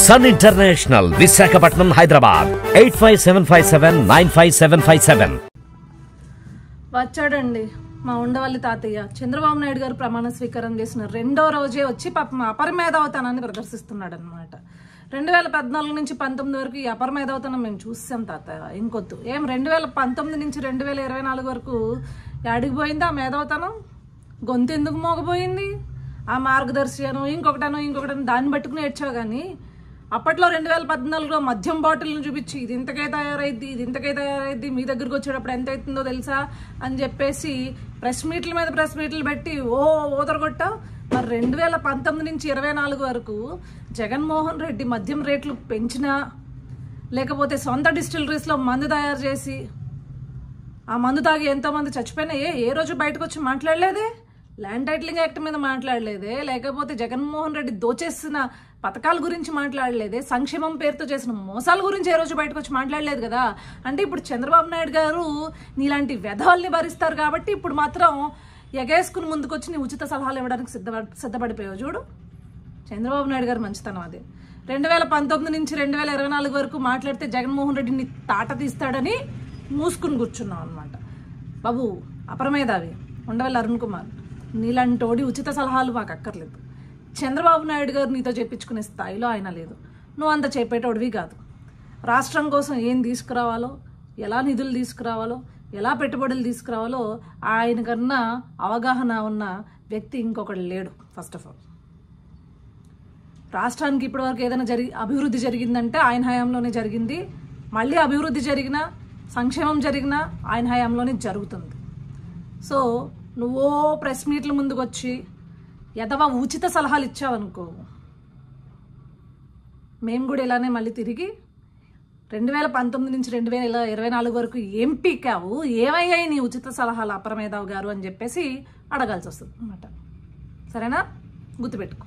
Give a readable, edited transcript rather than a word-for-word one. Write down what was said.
Sun international Visakhapatnam Hyderabad 8575795757 వచ్చాడండి మా ఉండవల్లి తాతయ్య. చంద్రబాబు నాయుడు గారు ప్రమాణ స్వీకారం చేసిన రెండో రోజే వచ్చి పాపం అపరమేధావతనాన్ని ప్రదర్శిస్తున్నాడు అనమాట. 2014 నుంచి 19 వరకు ఈ అపరమేధావతనం మేము చూసాం తాతయ్య. ఇంకొద్దు ఏం 2019 నుంచి 2024 వరకు అడిగిపోయింది ఆ మేధావతనం. గొంతు ఎందుకు మోగపోయింది? ఆ మార్గదర్శి అను ఇంకొకటను దాన్ని పట్టుకుని ఏడ్చావు. కానీ అప్పట్లో 2014లో మద్యం బాటిల్ని చూపించి ఇది ఇంతకే తయారైద్ది మీ దగ్గరకు వచ్చేటప్పుడు ఎంత అవుతుందో తెలుసా అని చెప్పేసి ప్రెస్ మీట్లు పెట్టి ఊదరగొట్టావు. మరి 2019 నుంచి 24 వరకు జగన్మోహన్ రెడ్డి మద్యం రేట్లు పెంచినా లేకపోతే సొంత డిస్టిలరీస్లో మందు తయారు చేసి ఆ మందు తాగి ఎంతోమంది చచ్చిపోయినా ఏ రోజు బయటకు వచ్చి మాట్లాడలేదే? ల్యాండ్ టైటిలింగ్ యాక్ట్ మీద మాట్లాడలేదే? లేకపోతే జగన్మోహన్ రెడ్డి దోచేసిన పథకాల గురించి మాట్లాడలేదే? సంక్షేమం పేరుతో చేసిన మోసాల గురించి ఏ రోజు బయటకు వచ్చి మాట్లాడలేదు కదా. అంటే ఇప్పుడు చంద్రబాబు నాయుడు గారు నీలాంటి వ్యధవాల్ని భరిస్తారు కాబట్టి ఇప్పుడు మాత్రం ఎగేసుకుని ముందుకొచ్చి నీ ఉచిత సలహాలు ఇవ్వడానికి సిద్ధపడిపోయావు. చూడు చంద్రబాబు నాయుడు గారు మంచితనం అది. 2019 నుంచి 2024 వరకు మాట్లాడితే జగన్మోహన్ రెడ్డిని తాట తీస్తాడని మూసుకుని కూర్చున్నాం అనమాట. బాబు అపరమేధావి ఉండవల్లి అరుణ్ కుమార్, నీలాంటోడి ఉచిత సలహాలు మాకు అక్కర్లేదు. చంద్రబాబు నాయుడు గారు నీతో చెప్పించుకునే స్థాయిలో ఆయన లేదు. నువ్వు అంత చెప్పేటోడివి కాదు. రాష్ట్రం కోసం ఏం తీసుకురావాలో, ఎలా నిధులు తీసుకురావాలో, ఎలా పెట్టుబడులు తీసుకురావాలో ఆయన కన్నా అవగాహన ఉన్న వ్యక్తి ఇంకొకటి లేడు. ఫస్ట్ ఆఫ్ ఆల్ రాష్ట్రానికి ఇప్పటివరకు ఏదైనా అభివృద్ధి జరిగిందంటే ఆయన హయాంలోనే జరిగింది. మళ్ళీ అభివృద్ధి జరిగినా సంక్షేమం జరిగినా ఆయన హయాంలోనే జరుగుతుంది. సో నువ్వో ప్రెస్ మీట్ల ముందుకు వచ్చి ఎదవా ఉచిత సలహాలు ఇచ్చావనుకో, మేము కూడా ఇలానే మళ్ళీ తిరిగి 2019 నుంచి 2024 వరకు ఏం పీకావు, ఏమయ్యాయి నీ ఉచిత సలహాలు అపరమేధావ్ గారు అని చెప్పేసి అడగాల్సి వస్తుంది అన్నమాట. సరేనా? గుర్తుపెట్టుకో.